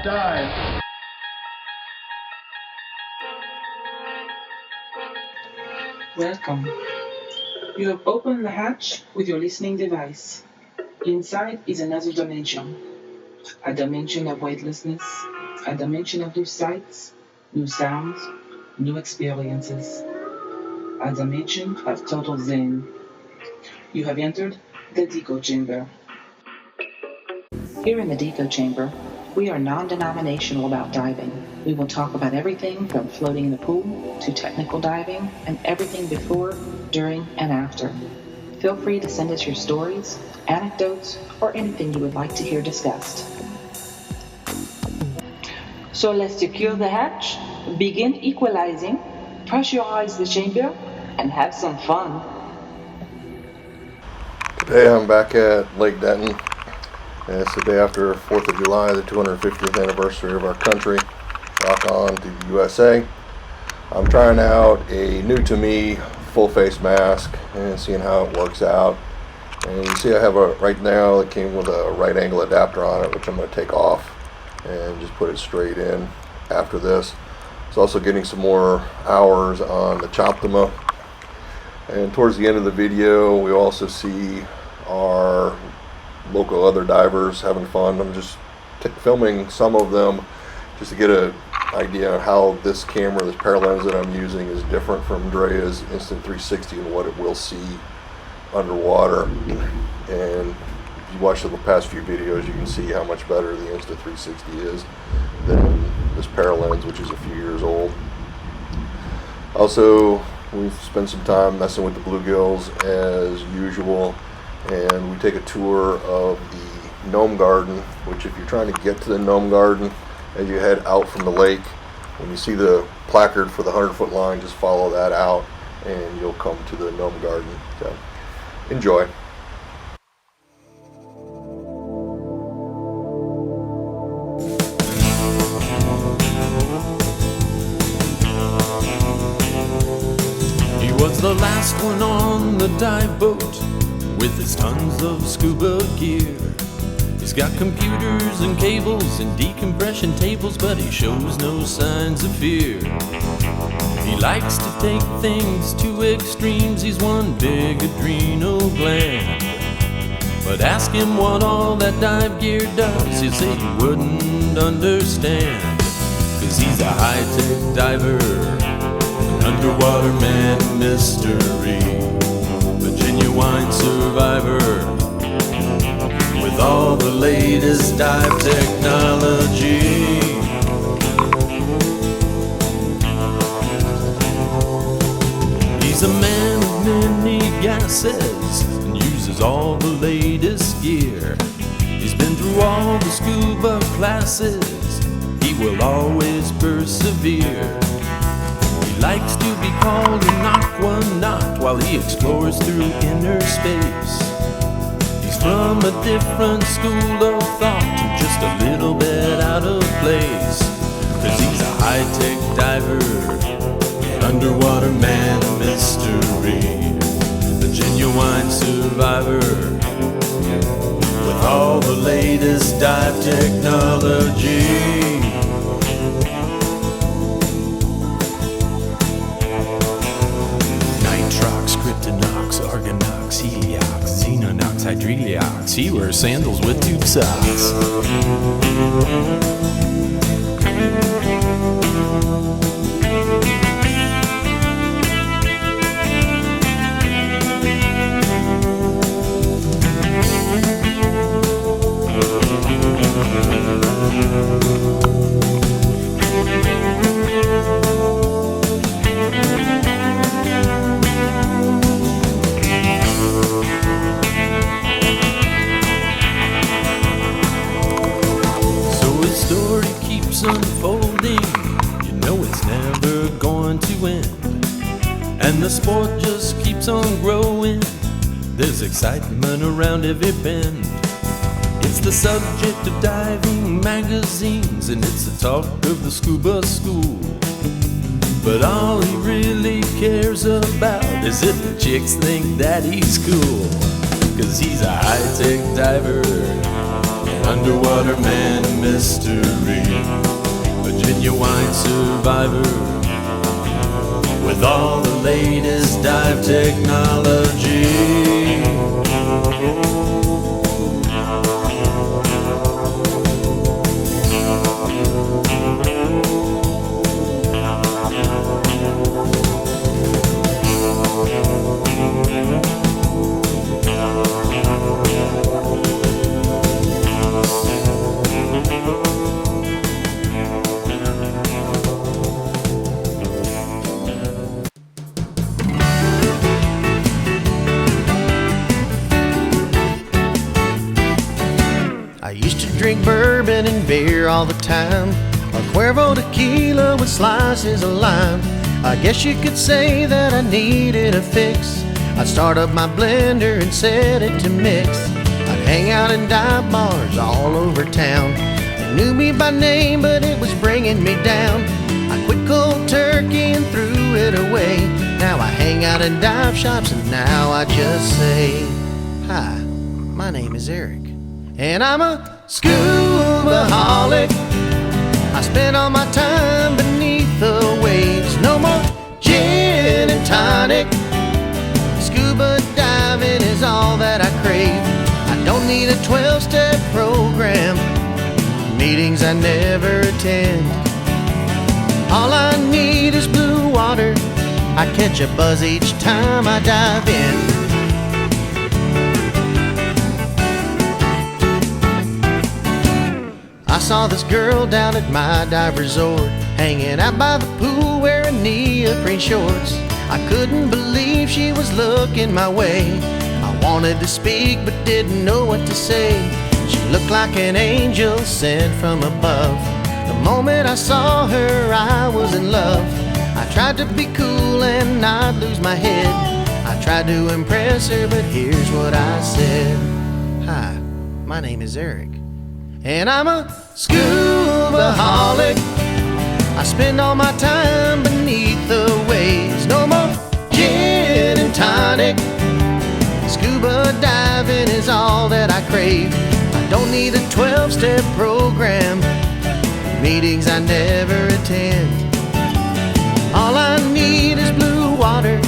dive. Welcome. You have opened the hatch with your listening device. Inside is another dimension. A dimension of weightlessness, a dimension of new sights, new sounds, new experiences. A dimension of total zen. You have entered the Deco Chamber. Here in the Deco Chamber, we are non-denominational about diving. We will talk about everything from floating in the pool to technical diving and everything before, during, and after. Feel free to send us your stories, anecdotes, or anything you would like to hear discussed. So let's secure the hatch, begin equalizing, pressurize the chamber, and have some fun. Today I'm back at Lake Denton, and it's the day after 4th of July, the 250th anniversary of our country. Rock on to the USA. I'm trying out a new to me full face mask and seeing how it works out. And you see I have a, right now it came with a right angle adapter on it, which I'm going to take off and just put it straight in after this. It's also getting some more hours on the choptima. And towards the end of the video, we also see our local other divers having fun. I'm just filming some of them just to get an idea of how this camera, this paralens that I'm using, is different from Drea's Instant 360 and what it will see underwater. And if you watch the past few videos, you can see how much better the Instant 360 is than this paralens, which is a few years old. Also, we've spent some time messing with the bluegills as usual, and we take a tour of the gnome garden, which if you're trying to get to the gnome garden as you head out from the lake, when you see the placard for the 100-foot line, just follow that out and you'll come to the gnome garden. So enjoy. Was the last one on the dive boat with his tons of scuba gear. He's got computers and cables and decompression tables, but he shows no signs of fear. He likes to take things to extremes, he's one big adrenal gland. But ask him what all that dive gear does, he'll say he wouldn't understand. 'Cause he's a high-tech diver, underwater man mystery, a genuine survivor with all the latest dive technology. He's a man of many gases and uses all the latest gear. He's been through all the scuba classes, he will always persevere. Likes to be called an aquanaut while he explores through inner space. He's from a different school of thought, just a little bit out of place. 'Cause he's a high-tech diver, underwater man mystery, a genuine survivor with all the latest dive technology. Argonox, heliox, xenonox, hydreliox. He wears sandals with tube socks. Unfolding, you know it's never going to end, and the sport just keeps on growing. There's excitement around every bend. It's the subject of diving magazines, and it's the talk of the scuba school. But all he really cares about is if the chicks think that he's cool. 'Cause he's a high-tech diver, underwater man of mystery, a genuine survivor with all the latest dive technology. I used to drink bourbon and beer all the time, a Cuervo tequila with slices of lime. I guess you could say that I needed a fix. I'd start up my blender and set it to mix. I'd hang out in dive bars all over town. They knew me by name, but it was bringing me down. I quit cold turkey and threw it away. Now I hang out in dive shops and now I just say, hi, my name is Eric, and I'm a scuba-holic. I spend all my time beneath the waves. No more gin and tonic. Scuba diving is all that I crave. I don't need a 12-step program, meetings I never attend. All I need is blue water. I catch a buzz each time I dive in. I saw this girl down at my dive resort, hanging out by the pool wearing neoprene shorts. I couldn't believe she was looking my way. I wanted to speak but didn't know what to say. She looked like an angel sent from above. The moment I saw her, I was in love. I tried to be cool and not lose my head. I tried to impress her, but here's what I said. Hi, my name is Eric, and I'm a scuba-holic. I spend all my time beneath the waves. No more gin and tonic. Scuba diving is all that I crave. I don't need a 12-step program, meetings I never attend. All I need is blue water.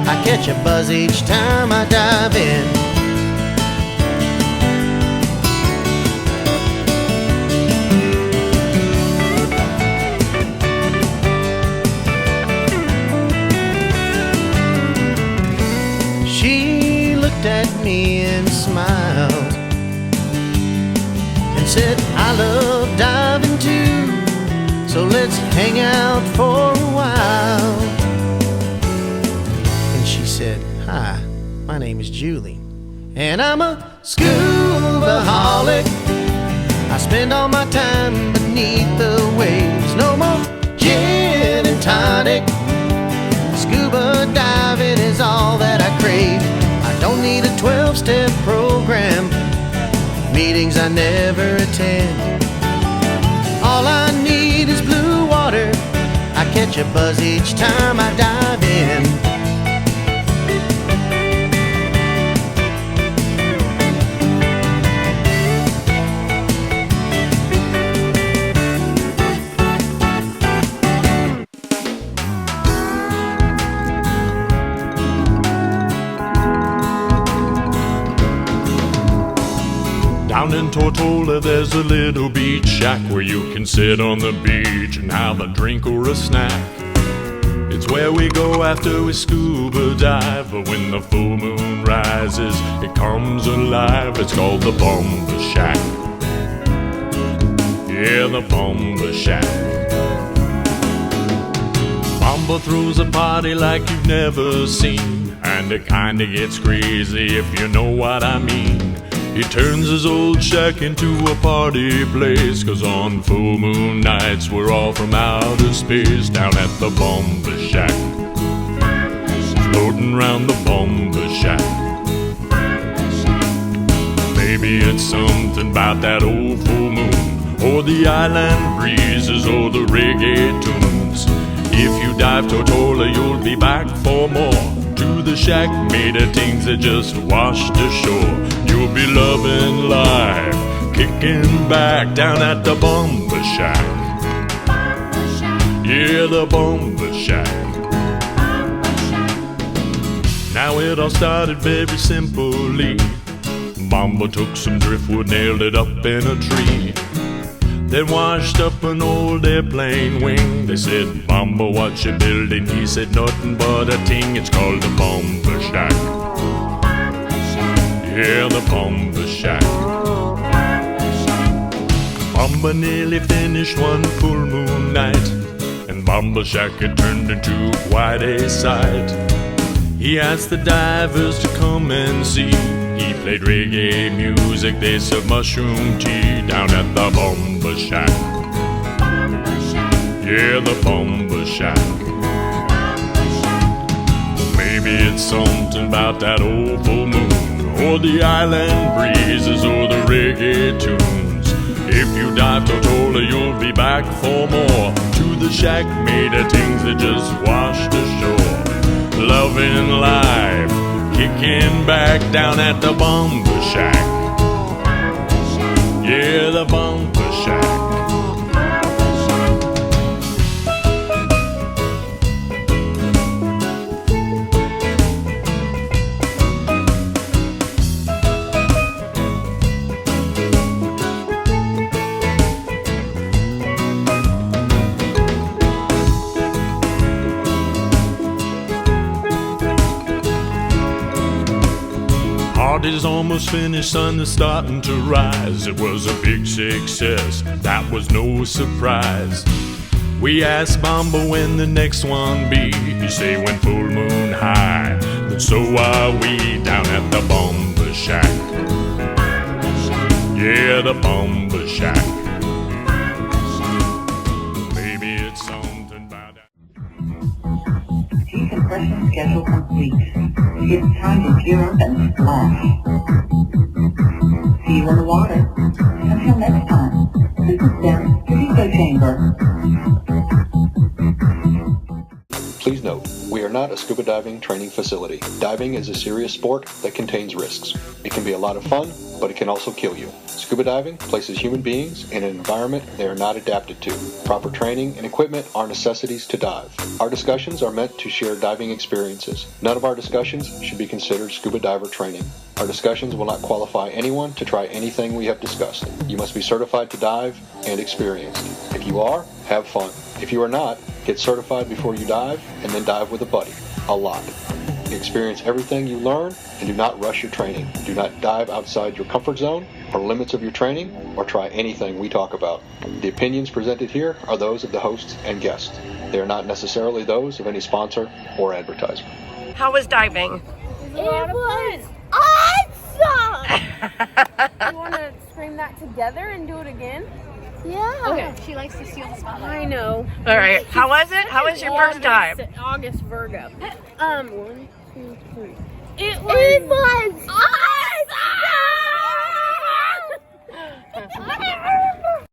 I catch a buzz each time I dive in. She looked at me and smiled and said, I love diving too, so let's hang out for a while. And she said, hi, my name is Julie, and I'm a scuba-holic. I spend all my time beneath the waves. No more gin and tonic. Scuba diving is all that I crave. I don't need a 12-step program, meetings I never attend. All I need is blue water. I catch a buzz each time I dive in. Down in Tortola there's a little beach shack where you can sit on the beach and have a drink or a snack. It's where we go after we scuba dive, but when the full moon rises, it comes alive. It's called the Bomba Shack. Yeah, the Bomba Shack. Bomba throws a party like you've never seen, and it kinda gets crazy if you know what I mean. He turns his old shack into a party place, 'cause on full moon nights we're all from outer space down at the Bomba Shack, floating round the Bomba Shack. Maybe it's something about that old full moon, or the island breezes, or the reggae tunes. If you dive Tortola, you'll be back for more, to the shack made of things that just washed ashore. You'll be loving life, kick kicking back down at the Bomber Shack. Yeah, the Bomber Shack. Now it all started very simply. Bomber took some driftwood, nailed it up in a tree. Then washed up an old airplane wing. They said, Bomber, what you building? He said, nothing but a ting. It's called the Bomber Shack. Yeah, the Bomber Shack. Bomber nearly finished one full moon night, and Bomber Shack had turned into quite a sight. He asked the divers to come and see. He played reggae music, they served mushroom tea down at the Bomber Shack. Yeah, the Bomber Shack. Maybe it's something about that old full moon, or the island breezes, or the reggae tunes. If you dive Totola, you'll be back for more. To the shack made of things that just washed ashore. Loving life, kicking back down at the Bomber Shack. Yeah, the Bomber Shack. Party's almost finished, sun is starting to rise. It was a big success, that was no surprise. We asked Bomber when the next one be. He say when full moon high, then so are we down at the Bomber Shack. Yeah, the Bomber Shack. Maybe it's something about that. Decompression schedule complete. It's time to gear up and splash. See you in the water. Until next time, this is Darren, the Eco Chamber. Please note, we are not a scuba diving training facility. Diving is a serious sport that contains risks. It can be a lot of fun, but it can also kill you. Scuba diving places human beings in an environment they are not adapted to. Proper training and equipment are necessities to dive. Our discussions are meant to share diving experiences. None of our discussions should be considered scuba diver training. Our discussions will not qualify anyone to try anything we have discussed. You must be certified to dive and experienced. If you are, have fun. If you are not, get certified before you dive and then dive with a buddy. A lot. Experience everything you learn and do not rush your training. Do not dive outside your comfort zone or limits of your training or try anything we talk about. The opinions presented here are those of the hosts and guests. They are not necessarily those of any sponsor or advertiser. How was diving? It was awesome! You want to scream that together and do it again? Yeah. Okay, she likes to steal the spotlight. I know. All right. How was it? How was your first dive? August Virgo. 1, 2, 3. It was awesome!